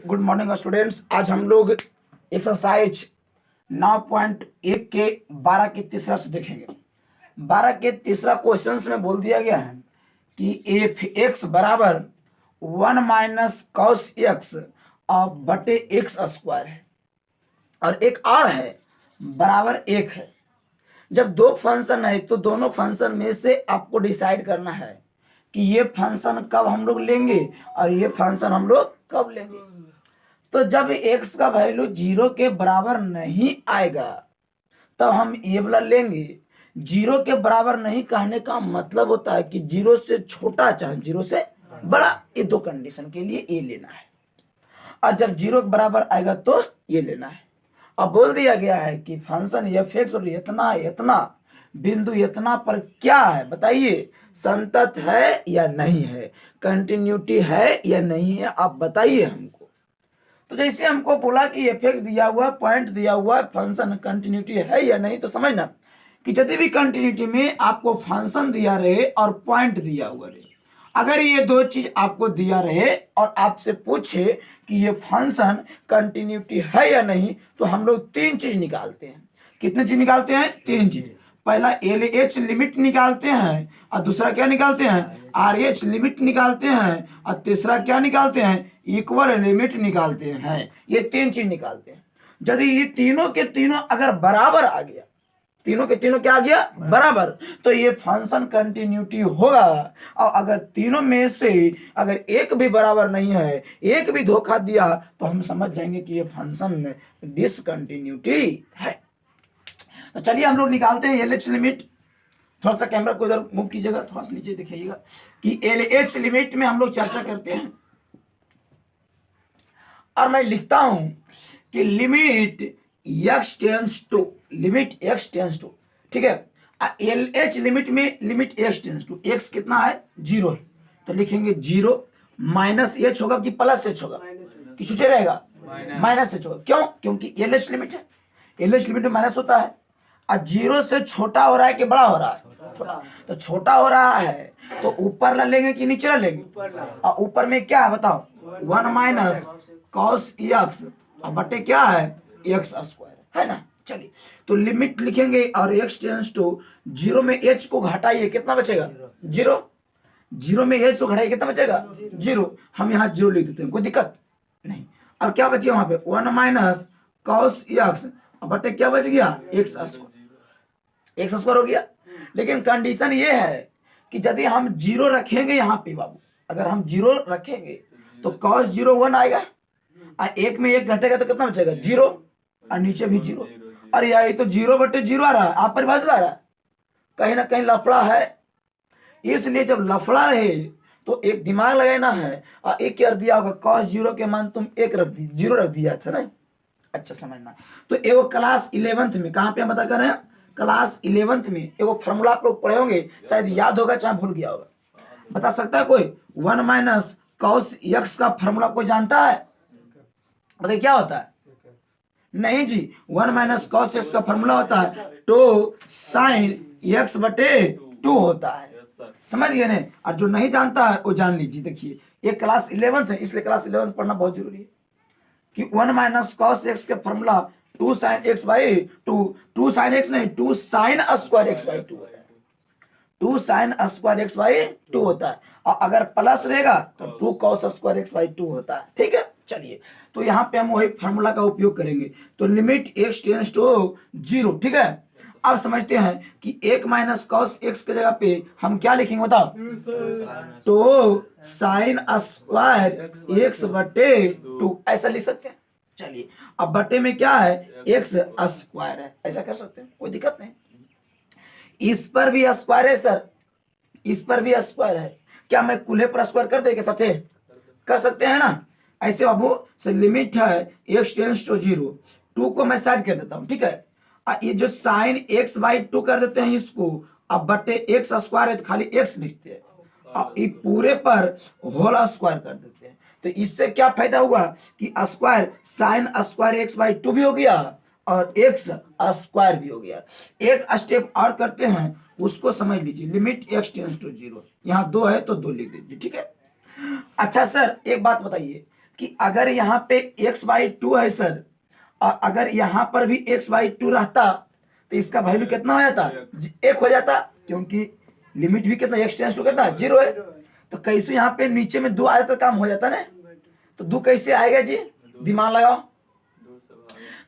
Good morning students. आज हम लोग एक्सरसाइज 9.1 के 12 के तीसरा से देखेंगे। 12 के तीसरा क्वेश्चन में बोल दिया गया है कि एफ एक्स बराबर 1 माइनस कॉस एक्स और बटे एक्स स्क्वायर है और एक और है बराबर 1 है। जब दो फंक्शन है तो दोनों फंक्शन में से आपको डिसाइड करना है कि ये फंक्शन कब हम लोग लेंगे और ये फंक्शन हम लोग कब लेंगे। तो जब x का वैल्यू 0 के बराबर नहीं आएगा तब हम ये वाला लेंगे। 0 के बराबर नहीं कहने का मतलब होता है कि 0 से छोटा चाहे 0 से बड़ा, ये दो कंडीशन के लिए ये लेना है। और जब 0 के बराबर आएगा तो ये लेना है। अब बोल दिया गया है कि फंक्शन एफ एक्स और इतना इतना बिंदु इतना पर क्या है, बताइए, संतत है या नहीं है, कंटिन्यूटी है या नहीं है, आप बताइए हमको। तो जैसे हमको बोला कि एफ एक्स दिया हुआ है, पॉइंट दिया हुआ है, फंक्शन कंटिन्यूटी है या नहीं, तो समझना कि यदि भी कंटिन्यूटी में आपको फंक्शन दिया रहे और पॉइंट दिया हुआ रहे, अगर ये दो चीज आपको दिया रहे और आपसे पूछे कि ये फंक्शन कंटिन्यूटी है या नहीं, तो हम लोग तीन चीज निकालते हैं। कितने चीज निकालते हैं? तीन चीज। पहला एल एच लिमिट निकालते हैं और दूसरा क्या निकालते हैं? आर एच लिमिट निकालते हैं और तीसरा क्या निकालते हैं? इक्वल लिमिट निकालते हैं। ये तीन चीज निकालते हैं। यदि ये तीनों के तीनों अगर बराबर आ गया, तीनों के तीनों क्या आ गया? बराबर, तो ये फंक्शन कंटिन्यूटी होगा। और अगर तीनों में से अगर एक भी बराबर नहीं है, एक भी धोखा दिया, तो हम समझ जाएंगे कि ये फंक्शन डिसकंटिन्यूटी है। तो चलिए हम लोग निकालते हैं एल एच लिमिट। थोड़ा सा कैमरा को इधर मूव कीजिएगा, थोड़ा सा नीचे दिखाइएगा कि एल एच लिमिट में हम लोग चर्चा करते हैं। और मैं लिखता हूं कि limit x tends to, limit x tends to, ठीक है। एल एच लिमिट में limit x tends to, x कितना है? 0 है, तो लिखेंगे 0 माइनस एच होगा कि प्लस एच होगा कि छूटे रहेगा? माइनस एच होगा। क्यों? क्योंकि एल एच लिमिट है, एल एच लिमिट में माइनस होता है। और 0 से छोटा हो रहा है कि बड़ा हो रहा है? छोटा। तो छोटा हो रहा है तो ऊपर ला लेंगे कि नीचे ला लेंगे? और ऊपर में क्या है बताओ? 1 माइनस कॉस एक्स और बटे क्या है? एक्स स्क्वायर, है ना। चलिए तो लिमिट लिखेंगे और x टेंस टू 0 में h को घटाइए, कितना बचेगा? 0। 0 में h को घटाइए, कितना बचेगा? 0। हम यहाँ 0 लिख देते हैं, कोई दिक्कत नहीं। और क्या बचे वहां पे? 1 माइनस कॉस एक्स और बटे क्या बच गया? एक्स स्क्वायर, एक्स स्क्वायर हो गया। लेकिन कंडीशन ये है कि यदि हम 0 रखेंगे यहाँ पे बाबू, अगर हम 0 रखेंगे तो cos 0 1 आएगा और एक में एक घटेगा तो कितना बचेगा? 0 और नीचे भी 0। और यही तो 0 बटे 0 आ रहा है, आप परिभाषित आ रहा है, कहीं ना कहीं लफड़ा है। इसलिए जब लफड़ा रहे तो एक दिमाग लगाना है और एक कर दिया होगा cos 0 के मान तुम 1 रख दी, 0 रख दिया था ना। अच्छा समझना। तो एगो क्लास 11th में, कहाँ पे हम बता कर रहे हैं? क्लास 11th में एगो फॉर्मूला आप लोग पढ़े होंगे, शायद याद होगा चाहे भूल गया होगा। बता सकता है कोई? 1 माइनस कॉस एक्स का फॉर्मूला कोई जानता है? बताइए क्या होता है? नहीं जी, 1 माइनस कॉस एक्स का फॉर्मूला होता है 2 साइन एक्स बटे 2 होता है। समझ गए ना? और जो नहीं जानता है वो जान लीजिए। देखिए ये क्लास 11th है, इसलिए क्लास 11th पढ़ना बहुत जरूरी है कि 1 माइनस कॉस एक्स के formula 2 sine x by 2, 2 sine x नहीं, 2 साइन स्क्वायर एक्स बाई 2 होता है। 2 साइन स्क्वायर एक्स बाई 2 होता है। और अगर प्लस रहेगा तो 2 कॉस स्क्वायर एक्स बाई 2 होता है। ठीक है, चलिए तो यहाँ पे हम वही फार्मूला का उपयोग करेंगे। तो लिमिट x टेंस टू 0, ठीक है। अब समझते हैं कि 1 माइनस कॉस एक्स के जगह पे हम क्या लिखेंगे बताओ? तो साइन स्क्वायर एक्स बटे 2 ऐसा लिख सकते हैं। चलिए अब बटे में क्या है? एक्स स्क्वायर है, ऐसा कर सकते हैं, कोई दिक्कत नहीं। इस पर भी स्क्वायर है सर, इस पर भी स्क्वायर है, क्या मैं कुल्हे पर स्क्वायर कर दे के साथे? कर सकते हैं ना। ऐसे बाबू से लिमिट है x टेंस टू 0, 2 को मैं साइड कर देता हूं, ठीक है। ये जो साइन x बाई 2 कर देते हैं इसको, अब बटे एक्स स्क्वायर है तो खाली x लिखते हैं और ये पूरे पर होल स्क्वायर कर देते हैं। तो इससे क्या फायदा हुआ कि square sine square x by 2 भी हो गया और एक्स स्क्वायर भी हो गया। एक स्टेप और करते हैं, उसको समझ लीजिए। लिमिट x टेंस टू 0, यहाँ 2 है तो 2 लिख दीजिए, ठीक है। अच्छा सर एक बात बताइए कि अगर यहाँ पे x/2 है सर, और अगर यहाँ पर भी x/2 रहता तो इसका वैल्यू कितना हो जाता, 1 हो जाता, क्योंकि लिमिट भी कितना x टेंस टू कितना 0 है। तो कैसे यहाँ पे नीचे में 2 आया तो काम हो जाता ना, तो 2 कैसे आएगा जी, दिमाग लगाओ।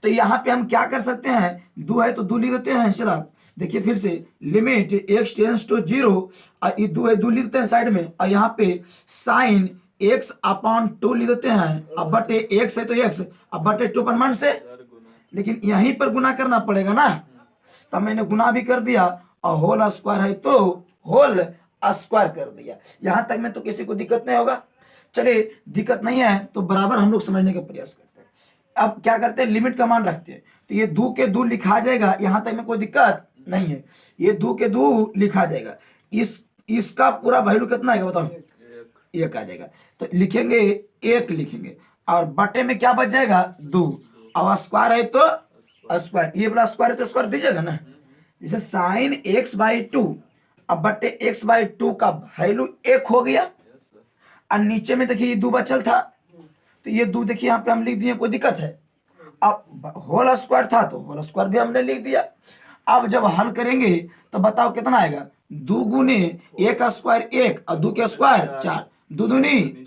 तो यहाँ पे हम क्या कर सकते हैं, 2 है तो 2 लिख देते हैं। चला देखिए फिर से, लिमिट x टेंस टू 0, और ये 2 है 2 लिख देते हैं साइड में, और यहाँ पे साइन x/2 लिख देते हैं, अब बटे x है तो x, अब बटे 2 पर मन से, लेकिन यहीं पर गुना करना पड़ेगा ना, तो मैंने गुना भी कर दिया, और होल स्क्वायर है तो होल स्क्वायर कर दिया। यहां तक में तो किसी को दिक्कत नहीं होगा। चलिए दिक्कत नहीं है तो बराबर हम लोग समझने का प्रयास करते हैं। अब क्या करते हैं, लिमिट का मान रखते हैं, तो ये 2 के 2 लिखा जाएगा, यहां तक में कोई दिक्कत नहीं है, ये 2 के 2 लिखा जाएगा। इसका पूरा वैल्यू कितना आएगा बताओ, 1 आ जाएगा, तो लिखेंगे 1 लिखेंगे, और बटे में क्या बच जाएगा 2, और स्क्वायर है तो स्क्वायर, ये वाला स्क्वायर है तो स्क्वायर दीजिएगा ना। जैसे साइन x/2, अब बटे x/2 का वैल्यू 1 हो गया, और नीचे में देखिए ये 2 बचल था, तो ये 2 देखिए यहाँ पे हम लिख दिए, कोई दिक्कत है। अब होल स्क्वायर था तो होल स्क्वायर भी हमने लिख दिया। अब जब हल करेंगे तो बताओ कितना आएगा, 2 गुने 1 स्क्वायर 1, और 2 के स्क्वायर 4, 2 दूनी,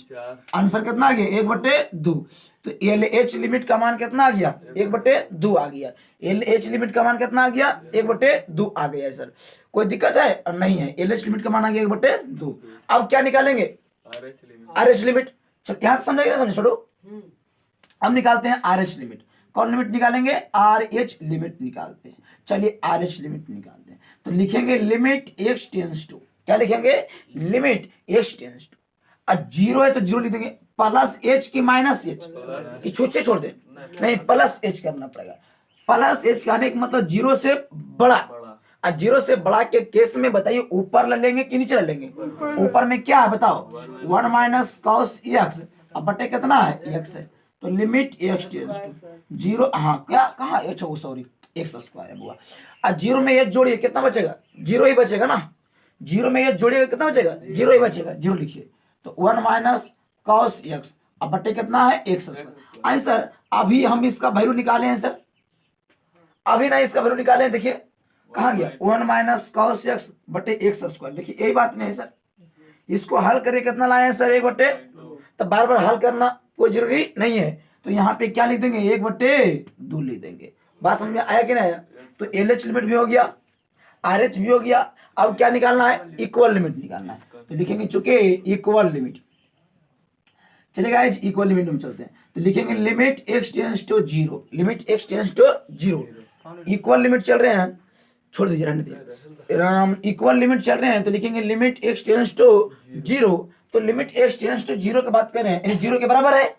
आंसर कितना आ गया 1/2। तो LH लिमिट का मान कितना आ गया, 1/2 आ गया। LH लिमिट का मान कितना आ गया, 1/2 आ गया सर, कोई दिक्कत है और नहीं है, LH लिमिट का मान आ गया 1/2। अब क्या निकालेंगे, RH लिमिट, क्या समझेगा, समझ छोड़ो। अब निकालते हैं RH लिमिट, कौन लिमिट निकालेंगे, RH लिमिट निकालते हैं। चलिए RH लिमिट निकालते हैं, तो लिखेंगे लिमिट x टेंस टू, क्या लिखेंगे, लिमिट x टेंस टू, अब 0 है तो 0 लिख देंगे, प्लस h की माइनस h की छूछे छोड़ दे, नहीं प्लस h करना पड़ेगा। प्लस h कहने का मतलब 0 से बड़ा, और 0 से बड़ा के केस में बताइए ऊपर ले लेंगे कि नीचे ले लेंगे, ऊपर में क्या है बताओ, 1 माइनस कॉस x, अब बटे कितना है x है, तो लिमिट x टेंस टू 0, हाँ क्या कहा h हो, सॉरी x स्क्वायर है बुआ, और 0 में h जोड़िए कितना बचेगा, 0 ही बचेगा ना, 0 में h जोड़िएगा कितना बचेगा, 0 ही बचेगा, 0 लिखिए, तो 1 माइनस कॉस x, अब बटे कितना है x स्क्वायर। आई सर अभी हम इसका वैल्यू निकाले हैं सर, अभी ना इसका वैल्यू निकाले हैं, देखिए कहाँ गया, 1 माइनस कॉस x बटे x स्क्वायर, देखिए यही बात नहीं है सर, इसको हल करके कितना लाए हैं सर 1/2, तो बार बार हल करना कोई जरूरी नहीं है, तो यहाँ पे क्या लिख देंगे 1/2 लिख देंगे। बात समझ में आया कि नहीं आया, तो LH लिमिट भी हो गया, RH भी हो गया, अब क्या निकालना है, इक्वल लिमिट निकालना है, तो लिखेंगे चूंकि इक्वल लिमिट, चलेगा इक्वल लिमिट में चलते हैं, तो लिखेंगे limit x tends to 0, limit x tends to 0, equal limit चल रहे हैं, छोड़ दीजिए रहने दीजिए राम, इक्वल लिमिट चल रहे हैं, तो लिखेंगे लिमिट x टेंस टू 0, तो लिमिट x टेंस टू 0 की बात कर रहे हैं, यानी 0 के बराबर है,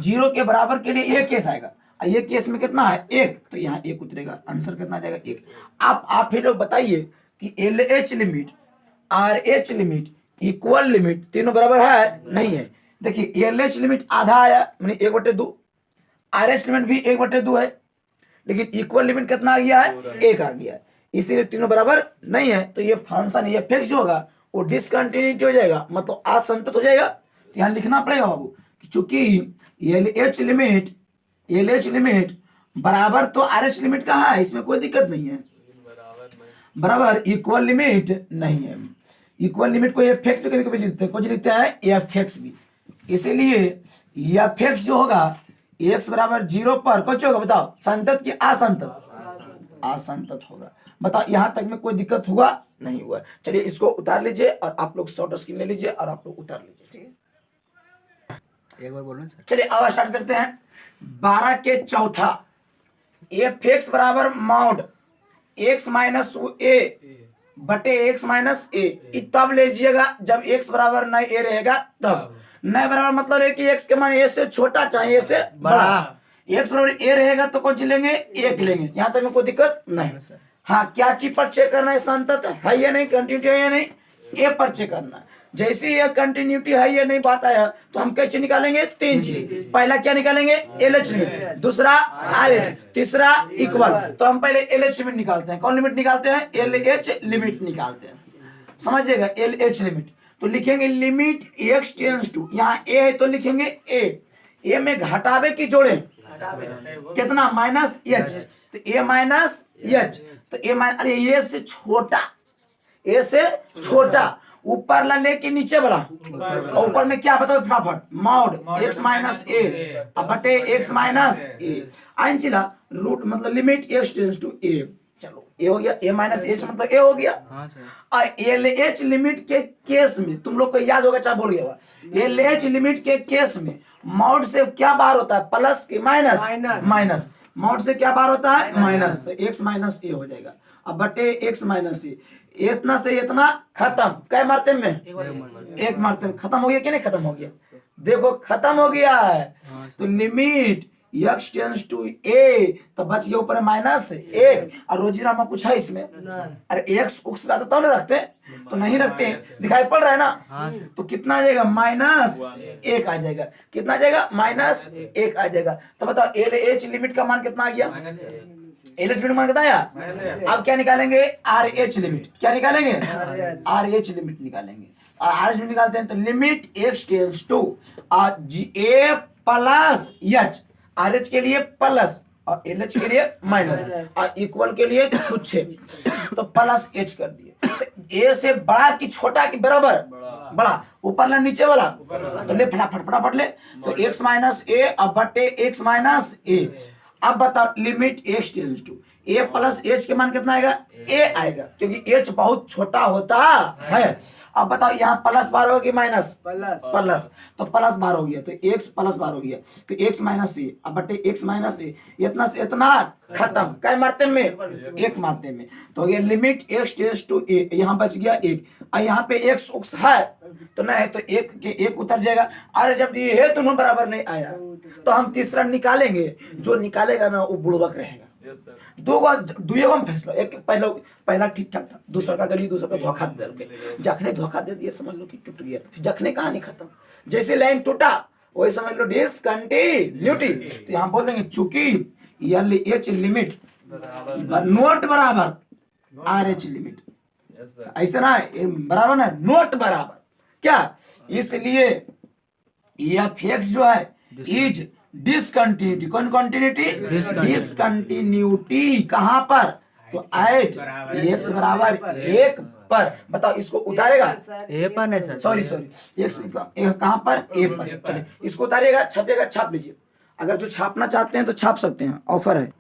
0 के बराबर के लिए ये केस आएगा, ये केस में कितना है 1, तो यहाँ 1 उतरेगा, आंसर कितना आ जाएगा 1। आप ही लोग बताइए कि LH limit, RH limit, equal limit तीनों बराबर है नहीं है, देखिए LH लिमिट आधा आया माने 1/2, RH लिमिट भी 1/2 है, लेकिन इक्वल लिमिट कितना आ गया है 1 आ गया है, इसीलिए तीनों बराबर नहीं है, तो ये फंक्शन ये फिक्स होगा वो डिसकंटिन्यूटी हो जाएगा, मतलब असंतत हो जाएगा, तो यहाँ लिखना पड़ेगा बाबू कि चूंकि LH लिमिट बराबर तो RH लिमिट का है, इसमें कोई दिक्कत नहीं है, बराबर इक्वल लिमिट नहीं है, इक्वल लिमिट को एफ भी कभी कभी लिखते हैं, कुछ लिखते हैं एफ भी, इसीलिए एफ जो होगा x बराबर 0 पर कुछ होगा बताओ, संतत की असंतत, असंतत होगा, बताओ यहाँ तक में कोई दिक्कत हुआ नहीं हुआ। चलिए इसको उतार लीजिए और आप लोग शॉर्ट स्क्रीन ले लीजिए और आप लोग उतार लीजिए, ठीक है, एक बार बोलो सर। चलिए अब स्टार्ट करते हैं, 12 के चौथा, एफ बराबर मॉड x माइनस ए बटे x माइनस ए, तब लीजिएगा जब x बराबर न a रहेगा, तब न बराबर मतलब है कि x के मान a से छोटा चाहे a से बड़ा, x बराबर a रहेगा तो कौन सी लेंगे 1 लेंगे, यहाँ तक में कोई दिक्कत नहीं। हाँ क्या चीज पर चेक करना है, संतत है या नहीं, कंटिन्यूटी है या नहीं, ए पर चेक करना है, जैसे ये कंटिन्यूटी है या नहीं बात आया तो हम कैसे निकालेंगे, 3 चीज, पहला क्या निकालेंगे LH लिमिट, दूसरा RH, तीसरा इक्वल, तो हम पहले LH लिमिट निकालते हैं, कौन लिमिट निकालते हैं, LH लिमिट निकालते हैं, समझिएगा LH लिमिट, तो लिखेंगे लिमिट x टेंस टू, यहाँ a है तो लिखेंगे a, ए में घटावे की जोड़े कितना माइनस एच, तो ए माइनस एच, तो ए माइनस, अरे ए से छोटा, ए से छोटा, ऊपर ला लेके नीचे वाला, और ऊपर में क्या बताओ फटाफट, मॉड एक्स माइनस ए बटे एक्स माइनस ए आइन चिला रूट मतलब लिमिट एक्स टेंस टू ए। चलो ए हो गया, ए माइनस एच मतलब ए हो गया। और एल एच लिमिट के केस में तुम लोग को याद होगा, चाहे बोल गया, एल एच लिमिट के केस में मॉड से क्या बाहर होता है, प्लस के माइनस, माइनस मॉड से क्या बाहर होता है, माइनस, तो एक्स माइनस ए हो जाएगा। अब बटे एक्स माइनस ए, इतना से इतना खत्म, कै मारते में, एक मारते में खत्म हो गया कि नहीं खत्म हो गया, देखो खत्म हो गया है। तो लिमिट एक्स टेंस टू ए, तो बच गया ऊपर माइनस एक, और रोजीना में पूछा इसमें, अरे एक्स उक्स रहता तो नहीं रखते, तो नहीं रखते, दिखाई पड़ रहा है ना, तो कितना आ जाएगा, माइनस एक आ जाएगा, कितना आ जाएगा, माइनस एक आ जाएगा। तो बताओ एल एच लिमिट का मान कितना आ गया, एल एच लिमिट मान कितना आया। अब क्या निकालेंगे, आर एच लिमिट, क्या निकालेंगे, आर एच लिमिट निकालेंगे, और आर एच लिमिट निकालते हैं तो limit x tends to a plus h, R h के लिए प्लस और एल एच के लिए माइनस, और इक्वल के लिए छुच्छे, तो प्लस एच कर दिए। ए से बड़ा कि छोटा कि बराबर, बड़ा, ऊपर ना नीचे वाला, तो ले फटाफट फटाफट ले, तो एक्स माइनस ए अब बटे एक्स माइनस ए। अब बताओ limit x tends to a plus h के मान कितना आएगा, ए आएगा, क्योंकि एच बहुत छोटा होता है। अब बताओ यहाँ प्लस बार होगा कि माइनस, प्लस, तो प्लस बार हो गया, तो एक्स प्लस बार हो गया, तो एक्स माइनस ए अब बटे एक्स माइनस ए, इतना से इतना खत्म, क्या मारते में, एक मारते में, तो ये लिमिट एक्स टेंस टू ए, यहाँ बच गया एक, और यहाँ पे एक्स उक्स है तो ना है, तो एक के एक उतर जाएगा। अरे जब ये है दोनों बराबर नहीं आया तो हम तीसरा निकालेंगे, जो निकालेगा ना वो बुड़बक रहेगा। दुएगो में फैसला, एक पहला ठीक ठाक था, दूसरा का गली, दूसरा का धोखा दे के, जखने धोखा दे दिया समझ लो कि टूट गया, फिर जखने कहानी खत्म, जैसे लाइन टूटा वही समझ लो डिसकंटिन्यूटी। तो यहाँ बोल देंगे चूंकि एल एच लिमिट नोट बराबर आर एच लिमिट, ऐसा ना बराबर ना, नोट बराबर क्या, इसलिए एफ एक्स जो है इज डिसकंटिन्यूटी, कौन कंटिन्यूटी, डिसकंटिन्यूटी कहां पर, तो एट एक्स बराबर एक पर। बताओ इसको उतारेगा, ए पर नहीं सर, सॉरी एक्स कहां पर, ए पर, चलिए इसको उतारेगा, छपेगा, छाप लीजिए, अगर जो छापना चाहते हैं तो छाप सकते हैं, ऑफर है।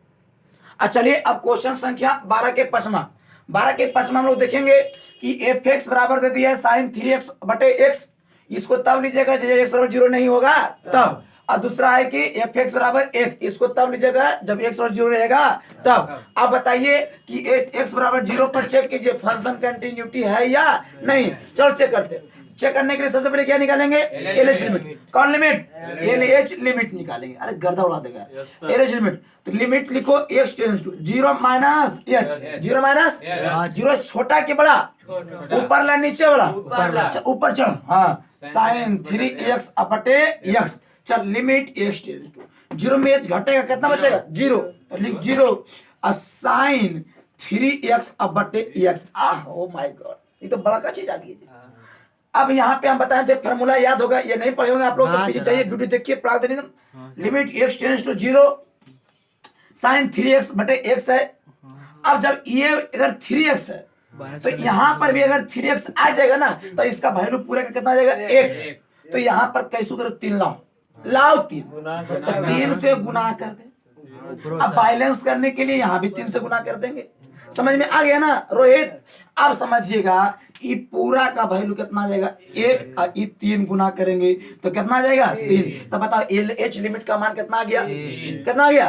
अच्छा चलिए अब क्वेश्चन संख्या 12 के पचमा, 12 के पचमा हम लोग देखेंगे कि एफ एक्स बराबर दे दिया है साइन 3x बटे एक्स, इसको तब लीजिएगा जब एक्स बराबर 0 नहीं होगा तब, और दूसरा है कि एफ एक्स बराबर 1, इसको तब लीजिएगा जब एक्स बराबर 0 रहेगा तब। अब बताइए कि एक्स बराबर 0 पर चेक कीजिए फंक्शन कंटिन्यूटी है या नहीं, चलो चेक करते हैं। चेक करने के लिए सबसे पहले क्या निकालेंगे, एल एच लिमिट, कौन लिमिट, एल एच लिमिट निकालेंगे, अरे गर्दा उड़ा देगा, एल एच लिमिट, तो लिमिट लिखो x tends to 0 minus h, 0 minus 0 छोटा के बड़ा, ऊपर ला नीचे वाला, ऊपर चल, हाँ साइन 3x अपटे एक्स, चल लिमिट एक्स टेंस टू 0 में एच घटेगा कितना बचेगा 0, तो लिख 0 sine 3x upon x. Oh my god, ये तो बड़ा का चीज आ गई। अब यहाँ पे हम बताए थे फॉर्मूला याद होगा, ये नहीं पढ़े होंगे आप लोग तो पीछे चाहिए वीडियो देखिए, प्रागनिज्म limit x tends to 0 sine 3x बटे x है। अब जब ये अगर 3x है तो यहाँ पर भी अगर 3x आ जाएगा ना तो इसका वैल्यू पूरा का कितना आ जाएगा 1, तो यहाँ पर कैसे करो 3 लाओ 3, तो 3 से गुना कर दे। अब बैलेंस करने के लिए यहाँ भी 3 से गुना कर देंगे, समझ में आ गया ना रोहित। अब समझिएगा ये पूरा का वैल्यू कितना आ जाएगा 1, और 3 गुना करेंगे तो कितना आ जाएगा 3। तो बताओ एल एच लिमिट का मान कितना आ गया, कितना आ गया।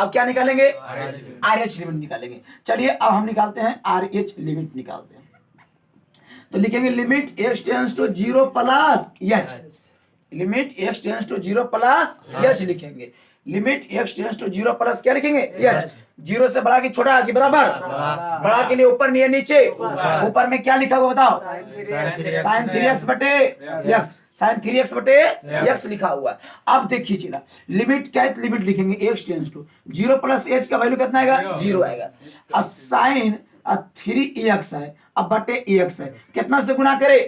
अब क्या निकालेंगे, आर एच लिमिट निकालेंगे। चलिए अब हम निकालते हैं आर एच लिमिट निकालते हैं, तो लिखेंगे limit x tends to 0 plus h, limit x tends to 0 plus h लिखेंगे, limit x tends to 0 plus क्या लिखेंगे एच, 0 से बड़ा कि छोटा कि बराबर, बड़ा के लिए ऊपर नहीं नीचे, ऊपर में क्या लिखा हुआ बताओ साइन 3x बटे एक्स, साइन 3x बटे एक्स लिखा हुआ है। अब देखिए चला लिमिट क्या है, लिमिट लिखेंगे x tends to 0 plus h का वैल्यू कितना आएगा 0 आएगा, और साइन 3x है अब बटे एक्स है, कितना से गुना करे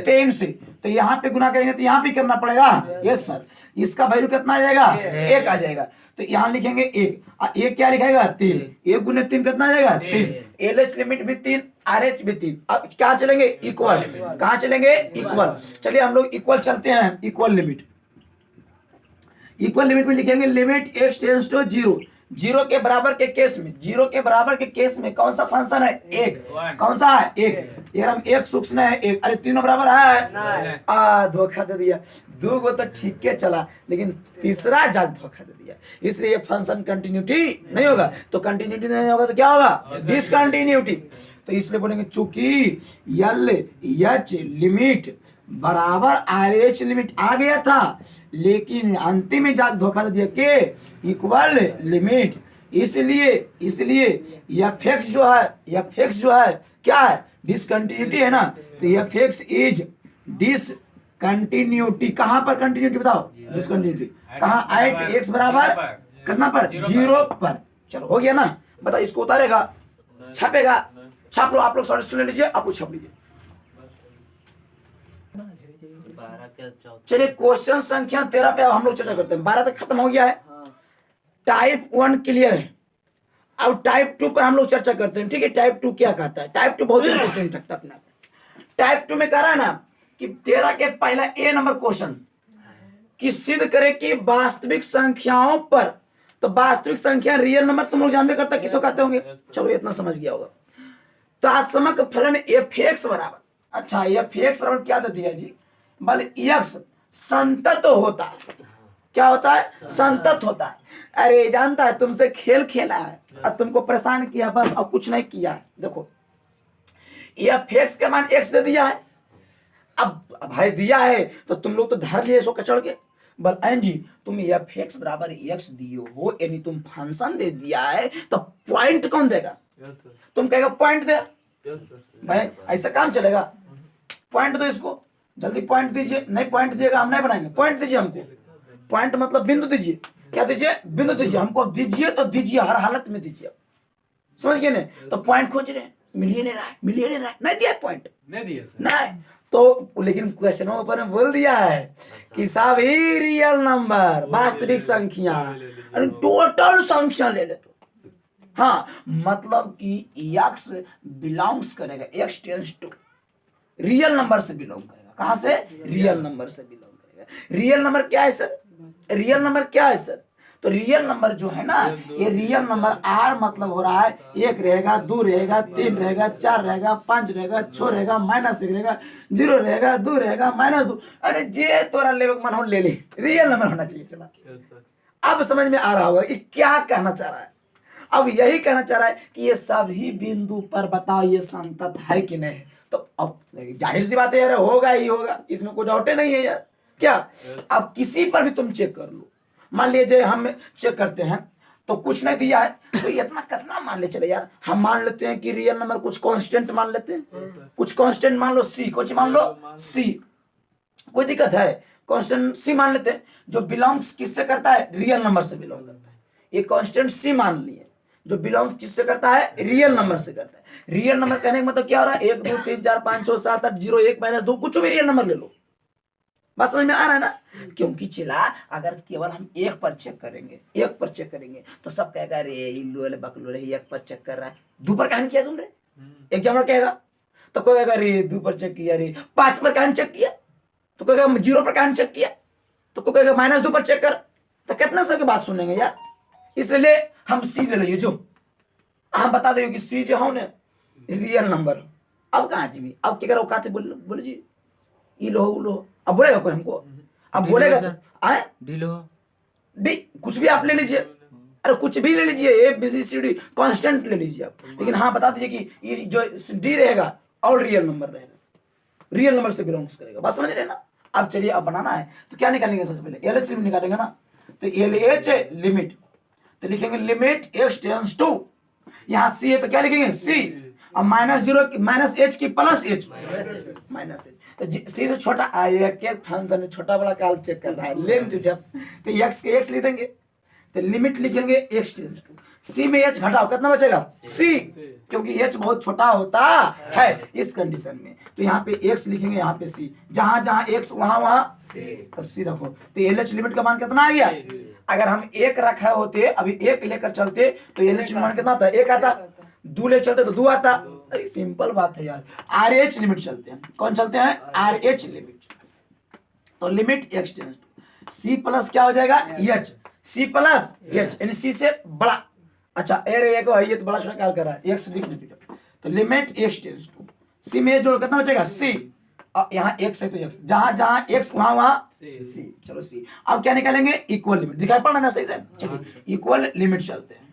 10 से, तो यहाँ पे गुना करेंगे तो यहाँ भी करना पड़ेगा। यस सर, इसका वैल्यू कितना आ जाएगा? 1 आ जाएगा। तो यहाँ लिखेंगे 1, 1 क्या लिखेगा? 3, 1 गुने 3 कितना आ जाएगा? 3। LH लिमिट भी 3, RH भी 3। अब क्या चलेंगे? इक्वल। कहाँ चलेंगे? इक्वल। चलिए हम लोग इक्वल चलते हैं। इक्वल लिमिट, इक्वल लिमिट में लिखेंगे लिमिट x टेंड्स टू 0, 0 के बराबर के केस में, 0 के बराबर के केस में कौन सा फंक्शन है? 1। कौन सा है? 1। यार हम 1 सूक्ष्म है 1, अरे तीनों बराबर है। धोखा दे दिया। 2 को तो ठीक है चला, लेकिन तीसरा जाग धोखा दे दिया, इसलिए फंक्शन कंटिन्यूटी नहीं होगा। तो कंटिन्यूटी नहीं होगा तो क्या होगा? डिसकंटिन्यूटी। तो इसलिए बोलेंगे चूंकि LH लिमिट बराबर RH लिमिट आ गया था, लेकिन अंतिम में जाके धोखा दे दिया के इक्वल लिमिट, इसलिए fx जो है क्या है? डिसकंटिन्यूटी है ना। तो fx इज डिसकंटिन्यूटी। कहां पर कंटिन्यूटी बताओ? डिसकंटिन्यूटी कहां? एट x बराबर कितना पर? 0 पर। चलो हो गया ना। बताओ इसको उतारेगा, छापेगा, छाप लो आप लोग, सॉल्यूशन ले लीजिए, आप लोग छाप लीजिए। चलिए क्वेश्चन संख्या 13 पे अब हम लोग चर्चा करते हैं। 12 तक खत्म हो गया है। टाइप 1 क्लियर है। अब टाइप 2 पर हम लोग चर्चा करते हैं। ठीक है, टाइप 2 क्या कहता है? टाइप 2 बहुत इंपॉर्टेंट रखता है अपना। टाइप 2 में कह रहा है ना कि 13 के पहला A नंबर क्वेश्चन कि सिद्ध करे कि वास्तविक संख्याओं पर, तो वास्तविक संख्या रियल नंबर तुम लोग जानते करता किसको कहते होंगे? चलो इतना समझ गया होगा। तात्समक फलन fx बराबर, अच्छा fx बराबर क्या दे दिया जी? बल x संतत होता है। क्या होता है? संतत होता है। अरे जानता है तुमसे खेल खेला है और तुमको परेशान किया बस, और कुछ नहीं किया है। देखो fx के मान x दे दिया है। अब भाई दिया है तो तुम लोग तो धर लिए इसको कचड़ के। बल एन जी तुम fx बराबर x दियो हो, यानी तुम फंक्शन दे दिया है, तो पॉइंट कौन देगा? तुम कहेगा पॉइंट दे। भाई ऐसा काम चलेगा? पॉइंट दो इसको, जल्दी पॉइंट दीजिए। नहीं पॉइंट दिएगा हम नहीं बनाएंगे। पॉइंट दीजिए हमको। पॉइंट मतलब बिंदु दीजिए। क्या दीजिए? बिंदु दीजिए। हमको दीजिए तो दीजिए, हर हालत में दीजिए। समझ गए ना? तो पॉइंट खोज रहे हैं, मिलिए नहीं रहा है, मिलिए नहीं रहा है, नहीं दिया पॉइंट, नहीं दिया नहीं। तो लेकिन क्वेश्चनों पर बोल दिया है कि सभी रियल नंबर, वास्तविक संख्या, टोटल संख्या ले ले। हाँ मतलब कि x बिलोंग्स करेगा, x tends to real number से बिलोंग करेगा। कहां से? रियल नंबर से बिलोंग करेगा। रियल नंबर क्या है सर? रियल नंबर क्या है सर? तो रियल नंबर जो है ना, ये रियल नंबर R मतलब हो रहा है 1 रहेगा, 2 रहेगा, 3 रहेगा, 4 रहेगा, 5 रहेगा, 6 रहेगा, -1 रहेगा, 0 रहेगा, 2 रहेगा, -2। अरे जे तोरा ले मन हो ले ले, रियल नंबर होना चाहिए। चला अब समझ में आ रहा होगा कि क्या कहना चाह रहा है। अब यही कहना चाह रहा है कि ये सभी बिंदु पर बताओ ये संतत है कि नहीं। तो अब जाहिर सी बात है यार, होगा ही होगा, इसमें कोई डाउट नहीं है यार। क्या अब किसी पर भी तुम चेक कर लो, मान लीजिए हम चेक करते हैं तो कुछ नहीं दिया है, तो इतना कितना मान ले चले यार। हम मान लेते हैं कि रियल नंबर कुछ कांस्टेंट मान लेते हैं, कुछ कांस्टेंट मान लो C, कुछ मान लो C, कोई दिक्कत है? कांस्टेंट C मान लेते हैं जो बिलोंग्स किससे करता है? रियल नंबर से बिलोंग करता है। ये कांस्टेंट C मान लिए जो बिलोंग किससे करता है? रियल नंबर से करता है। रियल नंबर कहने का मतलब क्या हो रहा है? 1 2 3 4 5 6 7 8 0 1 -2, कुछ भी रियल नंबर ले लो। बात समझ में आ रहा है ना? क्योंकि चिला अगर केवल हम 1 पर चेक करेंगे, 1 पर चेक करेंगे तो सब कहेगा रे इल्लू बकलो रे 1 पर चेक कर रहा है, 2 पर कहन किया तुमने? एग्जामिनर कहेगा तो कोई कहेगा रे 2 पर चेक किया, रे 5 पर कहन चेक किया, तो कोई कहेगा 0 पर कहन चेक किया, तो कोई कहेगा -2 पर चेक कर। तो कितना सबकी बात सुनेंगे यार? इसलिए हम C ले लीजिए, जो हम बता दो कि C जो है ना रियल नंबर। अब कहाँ जी, अब क्या करो औकात बोले जी ई लो। अब बोलेगा कोई हमको? अब बोलेगा आए डी कुछ भी आप ले लीजिए, अरे कुछ भी ले लीजिए, ABCD कांस्टेंट ले लीजिए आप, लेकिन हाँ बता दीजिए कि ये जो D रहेगा और रियल नंबर रहेगा, रियल नंबर से बिलोंग्स करेगा। बात समझ रहे ना? अब चलिए अब बनाना है तो क्या निकालेंगे? सबसे पहले LH लिमिट निकालेंगे ना। तो LH लिमिट तो लिखेंगे लिमिट x टेंड्स टू, यहाँ C है तो क्या लिखेंगे? C। अब -0 -h की प्लस h -h, तो C से छोटा आया के फंक्शन छोटा बड़ा काल चेक कर रहा है, लेन चुपचाप तो x के x लिख देंगे। तो लिमिट लिखेंगे x टेंस टू c में h घटाओ, कितना बचेगा c, क्योंकि h बहुत छोटा होता है इस कंडीशन में। तो यहाँ पे x लिखेंगे, यहाँ पे c, जहां जहां x वहां c रखो। तो LH लिमिट का मान कितना आ गया? अगर हम एक रखे होते, अभी एक लेकर चलते तो LH मान कितना आता? एक आता। दो ले चलते तो दो आता। अरे सिंपल बात है यार। RH लिमिट चलते हैं, कौन चलते हैं? RH limit. तो limit x tends to c plus क्या हो जाएगा? h, c प्लस h, यानी c से बड़ा। अच्छा अरे एक ये तो बड़ा छोटा क्या कर रहा है, x लिख लीजिए। तो limit x tends to c में जोड़ कितना बचेगा? c, और यहाँ x है तो x, जहां जहां x वहां c। चलो c, अब क्या निकालेंगे? Equal limit. दिखाई पड़ रहा ना सही से? चलिए इक्वल लिमिट चलते हैं।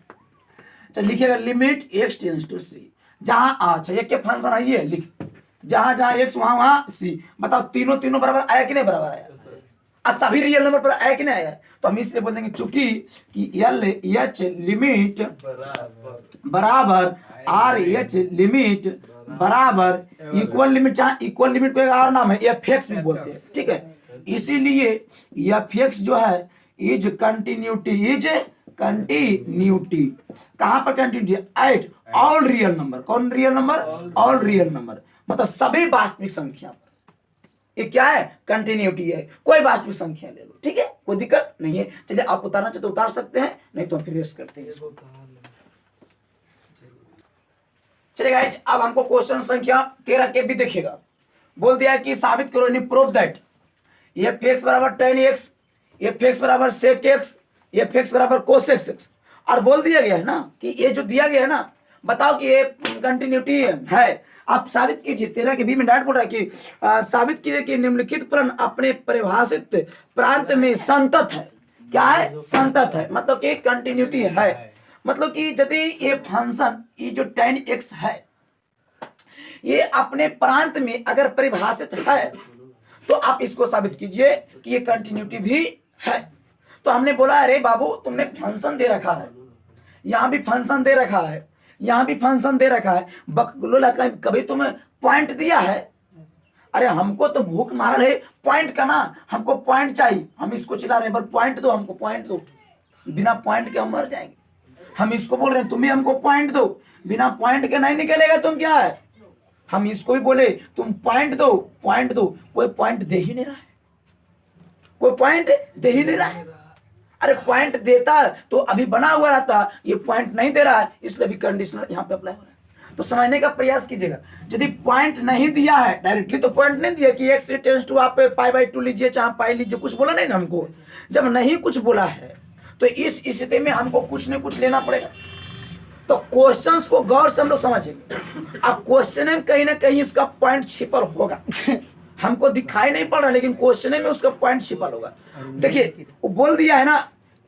चल लिखिएगा limit x tends to c, जहां अच्छा ये क्या फंक्शन है ये लिख, जहां जहां x वहां c। बताओ तीनों तीनों बराबर आया कि नहीं? बराबर आया। सभी रियल नंबर पर आया कि नहीं आया? तो हम इसलिए बोल देंगे चूंकि कि LH लिमिट बराबर RH लिमिट बराबर इक्वल लिमिट। जहां इक्वल लिमिट को एक और नाम है fx भी बोलते हैं, ठीक है। इसीलिए fx जो है इज कंटिन्यूटी, कहां पर continuity? At all real number. कौन real number? All real number, मतलब सभी वास्तविक संख्या पर ये क्या है? कंटिन्यूटी है। कोई वास्तविक संख्या ले लो, ठीक है, कोई दिक्कत नहीं है। चलिए आप उतारना चाहते तो उतार सकते हैं, नहीं तो फिर रेस्ट करते हैं इसको। चलिए गाइस, अब हमको क्वेश्चन संख्या 13 के भी देखिएगा। बोल दिया है कि साबित करो, यानी प्रूव दैट fx बराबर tan x, fx बराबर sec x, fx बराबर cos x। और बोल दिया गया है ना कि ये जो दिया गया है ना, बताओ कि ये कंटिन्यूटी है। आप साबित कीजिए। 13 के 20 में डायरेक्ट बोल रहा है कि साबित कीजिए कि निम्नलिखित प्रण अपने परिभाषित प्रांत में संतत है। क्या है? संतत है, मतलब कि कंटिन्यूटी है। मतलब कि यदि ये फंक्शन ये जो tan x है ये अपने प्रांत में अगर परिभाषित है तो आप इसको साबित कीजिए कि ये कंटिन्यूटी भी है। तो हमने बोला अरे बाबू तुमने फंक्शन दे रखा है, यहां भी फंक्शन दे रखा है, यहां भी फंक्शन दे रखा है, बकलो लगता है कभी तुम्हें पॉइंट दिया है? अरे हमको तो भूख मार है पॉइंट का ना, हमको पॉइंट चाहिए। हम इसको चिल्ला रहे हैं पॉइंट दो, हमको पॉइंट दो, बिना पॉइंट के हम मर जाएंगे। हम इसको बोल रहे हैं तुम भी हमको पॉइंट दो, बिना पॉइंट के नहीं निकलेगा। तुम क्या है? हम इसको भी बोले तुम पॉइंट दो, पॉइंट दो, कोई पॉइंट दे ही नहीं रहा है, कोई पॉइंट दे ही नहीं रहा है। अरे पॉइंट देता तो अभी बना हुआ रहता, ये पॉइंट नहीं दे रहा है इसलिए भी कंडीशनल यहाँ पे अप्लाई हो रहा है। तो समझने का प्रयास कीजिएगा। यदि पॉइंट नहीं दिया है डायरेक्टली, तो पॉइंट नहीं दिया कि x टेंस टू आप π/2 लीजिए चाहे पाई लीजिए, कुछ बोला नहीं ना हमको। जब नहीं कुछ बोला है तो इस स्थिति में हमको कुछ न कुछ लेना पड़ेगा। तो क्वेश्चंस को गौर से हम लोग समझेंगे। अब क्वेश्चन में कहीं ना कहीं इसका पॉइंट छिपल होगा हमको दिखाई नहीं पड़ रहा, लेकिन क्वेश्चन में उसका पॉइंट छिपल होगा। देखिए वो बोल दिया है ना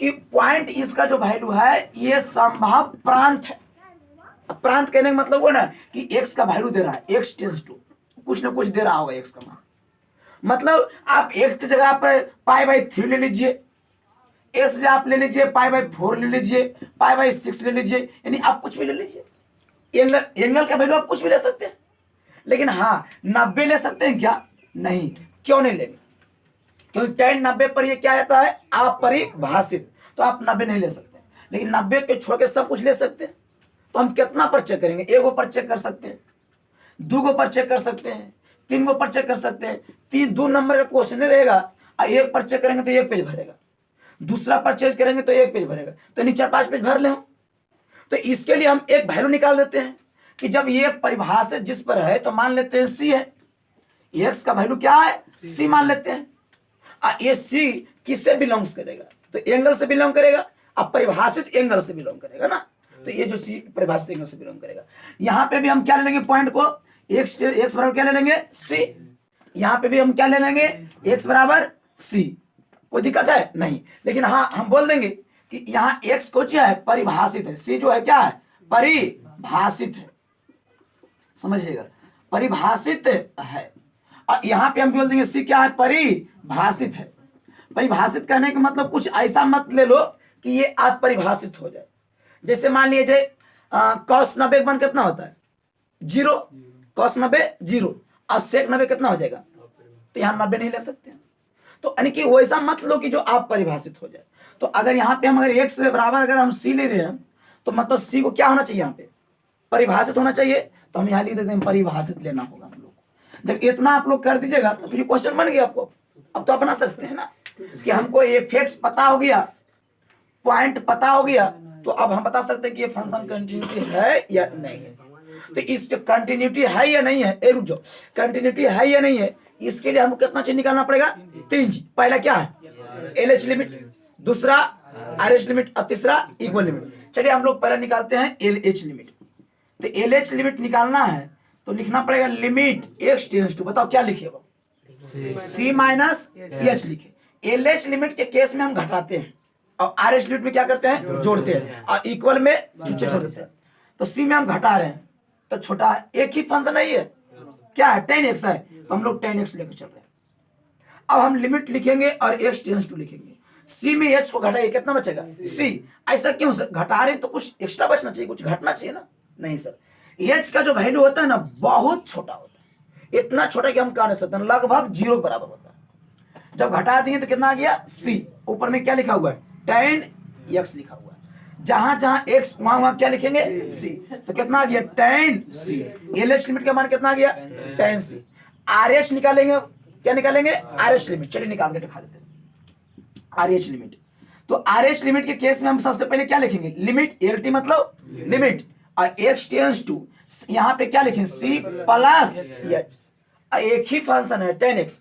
कि पॉइंट इसका जो वैल्यू है ये संभव प्रांत है। प्रांत कहने का मतलब वो ना कि x का वैल्यू दे रहा है, x टेंस टू कुछ ना कुछ दे रहा होगा x का मान। मतलब आप x की जगह पे π/3 ले लीजिए, x जगह आप ले लीजिए π/4 ले लीजिए, π/6 ले लीजिए, यानी आप कुछ भी ले लीजिए। एंगल का वैल्यू आप कुछ भी ले सकते हैं, लेकिन हाँ 90 ले सकते हैं क्या? नहीं। क्यों नहीं लेंगे? क्योंकि tan 90 पर ये क्या आता है? अपरिभाषित। तो आप 90 नहीं ले सकते, लेकिन 90 के छोड़ के सब कुछ ले सकते हैं। तो हम कितना पर चेक करेंगे? 1 पर चेक कर सकते हैं, 2 पर चेक कर सकते हैं, 3 पर चेक कर सकते हैं। 2 नंबर का क्वेश्चन रहेगा, 1 पर चेक करेंगे तो 1 पेज भरेगा, दूसरा पर चेक करेंगे तो 1 पेज भरेगा, तो नहीं 4-5 पेज भर ले हम। तो इसके लिए हम एक वैल्यू निकाल देते हैं कि जब ये परिभाषित जिस पर है तो मान लेते हैं सी है, एक्स का वैल्यू क्या है? सी मान लेते हैं। ये सी किससे बिलोंग्स करेगा? तो एंगल से बिलोंग करेगा। अब परिभाषित एंगल से बिलोंग करेगा ना, तो ये जो सी परिभाषित एंगल से बिलोंग करेगा। यहां पे भी हम क्या ले लेंगे? पॉइंट को एक्स बराबर क्या ले लेंगे? सी। यहां पे भी हम क्या ले लेंगे? एक्स बराबर सी। कोई दिक्कत है? नहीं। लेकिन हाँ हम बोल देंगे कि यहाँ एक्स को क्या है? परिभाषित है। सी जो है क्या है? परिभाषित है। समझिएगा, परिभाषित है। और यहाँ पे हम बोल देंगे सी क्या है? परिभाषित है। परिभाषित कहने का मतलब कुछ ऐसा मत ले लो कि ये आप परिभाषित हो जाए। जैसे मान लीजिए cos 90 मान कितना होता है? 0। cos 90 0 और sec 90 कितना हो जाएगा? तो यहाँ 90 नहीं ले सकते। तो यानी कि वैसा मत लो कि जो आप परिभाषित हो जाए। तो अगर यहाँ पे हम अगर x से बराबर अगर हम c ले रहे हैं तो मतलब c को क्या होना चाहिए, यहाँ पे परिभाषित होना चाहिए। तो हम यहाँ लिख देते हैं परिभाषित लेना होगा हम लोग को। जब इतना आप लोग कर दीजिएगा तो फिर क्वेश्चन बन गया आपको। अब तो आप बना सकते हैं ना कि हमको f(x) पता हो गया, पॉइंट पता हो गया, तो अब हम बता सकते हैं कि ये फंक्शन कंटिन्यूटी है या नहीं है। तो इस कंटिन्यूटी है या नहीं है, रुक जाओ, कंटिन्यूटी है या नहीं है, इसके लिए हमको कितना चीज निकालना पड़ेगा, 3 चीज। पहला क्या है, LH लिमिट, दूसरा RH लिमिट और तीसरा इक्वल लिमिट। चलिए हम लोग पहले निकालते हैं LH लिमिट। तो LH लिमिट निकालना है तो लिखना पड़ेगा लिमिट x टेंड्स टू, बताओ क्या लिखे, c माइनस h लिखे। LH लिमिट के केस में हम घटाते हैं और RH लिमिट में क्या करते हैं, जोड़ते हैं, और इक्वल में छुच्छे छोड़ देते हैं। तो c में हम घटा रहे हैं तो छोटा है, एक ही फंक्शन नहीं है, क्या है, tan x है, तो हम लोग tan x लेकर चल रहे हैं। अब हम लिमिट लिखेंगे और x टेंड्स टू लिखेंगे। c में h को घटाइए, कितना बचेगा, c। ऐसा क्यों सर, घटा रहे हैं तो कुछ एक्स्ट्रा बचना चाहिए, कुछ घटना चाहिए ना। नहीं सर, h का जो वैल्यू होता है ना बहुत छोटा होता है, इतना छोटा कि हम कह नहीं सकते, लगभग 0 के बराबर होता है। जब घटा दिए तो कितना आ गया, c। ऊपर में क्या लिखा हुआ है, tan x लिखा हुआ है। जहां जहां x वहां क्या लिखेंगे, c। तो कितना आ गया, tan c। LH लिमिट का मान कितना आ गया, tan c। RH निकालेंगे, क्या निकालेंगे, RH लिमिट। चलिए निकाल के दिखा देते हैं RH लिमिट। तो RH लिमिट के केस में हम सबसे पहले क्या लिखेंगे, लिमिट, LT मतलब लिमिट, और x टेंड्स टू, यहाँ पे क्या लिखेंगे, c प्लस h। एक ही फंक्शन है tan x,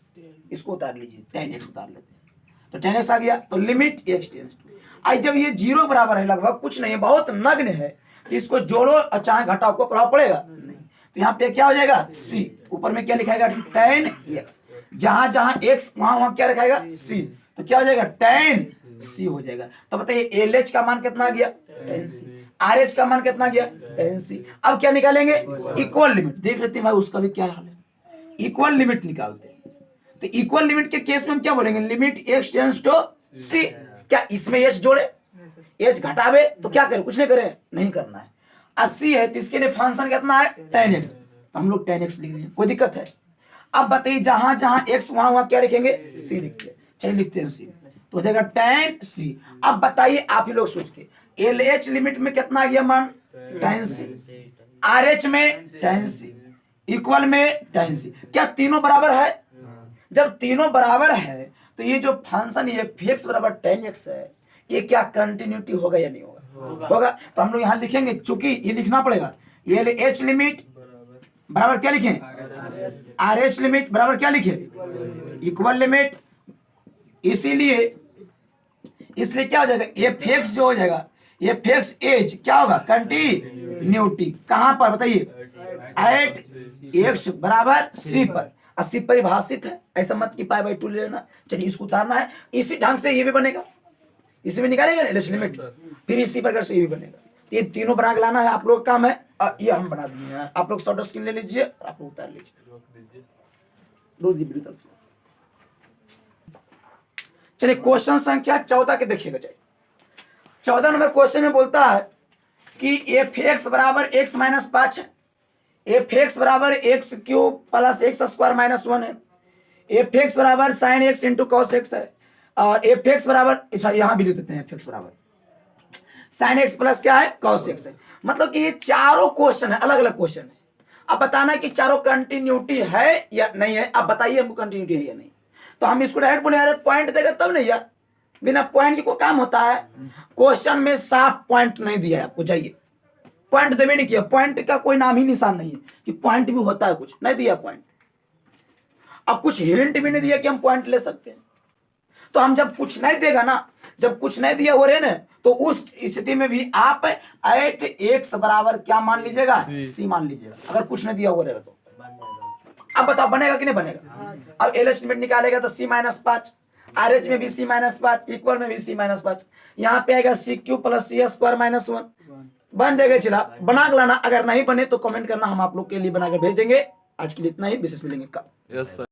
इसको उतार लीजिए, tan x उतार लेते हैं, तो tan x आ गया। तो लिमिट x टेंड्स टू, आज जब ये 0 बराबर है, लगभग कुछ नहीं है, बहुत नग्न है, तो इसको जोड़ो और चाहे घटाओ, को प्रभाव पड़ेगा नहीं। तो यहाँ पे क्या हो जाएगा, c। ऊपर में क्या लिखाएगा, tan x। जहां जहां x वहां क्या रखेगा, c। तो क्या हो जाएगा, tan c हो जाएगा। तो बताइए LH का मान कितना आ गया, tan c। RH का मान कितना आ गया, tan c। अब क्या निकालेंगे, इक्वल लिमिट। देख लेते हैं भाई उसका भी क्या हाल है, इक्वल लिमिट निकालते हैं। तो इक्वल लिमिट के केस में हम क्या बोलेंगे, limit x tends to c। क्या इसमें h जोड़े, h घटावे तो क्या करें, कुछ नहीं करें, नहीं करना है। 80 है तो इसके लिए फंक्शन कितना है, tan x। तो हम लोग tan x लिख लिए, कोई दिक्कत है। अब बताइए जहां जहां x वहां क्या लिखेंगे, c लिखते हैं। चलिए लिखते हैं c, तो हो जाएगा tan c। अब बताइए आप ही लोग सोच के, LH लिमिट में कितना आ गया मान, tan c। RH में tan c, इक्वल में tan c। क्या तीनों बराबर है, जब तीनों बराबर है तो ये जो फंक्शन ये f(x) बराबर tan x है, ये क्या कंटिन्यूटी होगा या नहीं होगा, होगा। तो हम लोग यहाँ लिखेंगे, चूंकि ये लिखना पड़ेगा, LH लिमिट बराबर क्या लिखें, RH लिमिट बराबर क्या लिखे, इक्वल लिमिट। इसीलिए इसलिए क्या हो जाएगा, f(x) जो हो जाएगा, f(x) एज क्या होगा, कंटिन्यूटी। कहां पर बताइए, एट x बराबर c पर। 80 परिभाषित है, ऐसा मत कि π/2 ले लेना। चलिए इसको उतारना है, इसी ढंग से ये भी बनेगा, इसी में निकालेंगे LH लिमिट, फिर इसी प्रकार से ये भी बनेगा। ये तीनों बना के लाना है, आप लोग काम है। ये हम बना दिए हैं, आप लोग शॉर्ट स्क्रीन ले लीजिए और आप लोग उतार लीजिए। चलिए क्वेश्चन संख्या 14 के देखिएगा। चाहिए 14 नंबर क्वेश्चन में बोलता है कि f(x) बराबर x माइनस 5 है, f(x) बराबर x cube plus x square minus 1 है, f(x) बराबर sine x into cos x है, और f(x) बराबर, अच्छा यहाँ भी लिख देते हैं, f(x) बराबर साइन x प्लस क्या है, कॉस x है। मतलब कि ये चारों क्वेश्चन है, अलग अलग क्वेश्चन है। अब बताना है कि चारों कंटिन्यूटी है या नहीं है। अब बताइए हमको कंटिन्यूटी है या नहीं। तो हम इसको डायरेक्ट बोले यार पॉइंट देगा तब नहीं यार, बिना पॉइंट की कोई काम होता है। क्वेश्चन में साफ पॉइंट नहीं दिया है आपको, जाइए पॉइंट देवे नहीं किया, पॉइंट का कोई नाम ही निशान नहीं है कि पॉइंट भी होता है, कुछ नहीं दिया पॉइंट। अब कुछ हिंट भी नहीं दिया कि हम पॉइंट ले सकते हैं। तो हम जब कुछ नहीं देगा ना, जब कुछ नहीं दिया हो रहे ना, तो उस स्थिति में भी आप एट x बराबर क्या मान लीजिएगा, c मान लीजिएगा, अगर कुछ नहीं दिया हो रहेगा तो। अब बताओ बनेगा कि नहीं बनेगा। अब LH लिमिट निकालेगा तो c माइनस 5, RH में भी c माइनस 5, इक्वल में भी c माइनस 5, यहाँ पे आएगा c cube plus c square minus 1, बन जाएगा। चला बना के लाना, अगर नहीं बने तो कमेंट करना, हम आप लोग के लिए बनाकर भेज देंगे। आज के लिए इतना ही, विशेष मिलेंगे कल।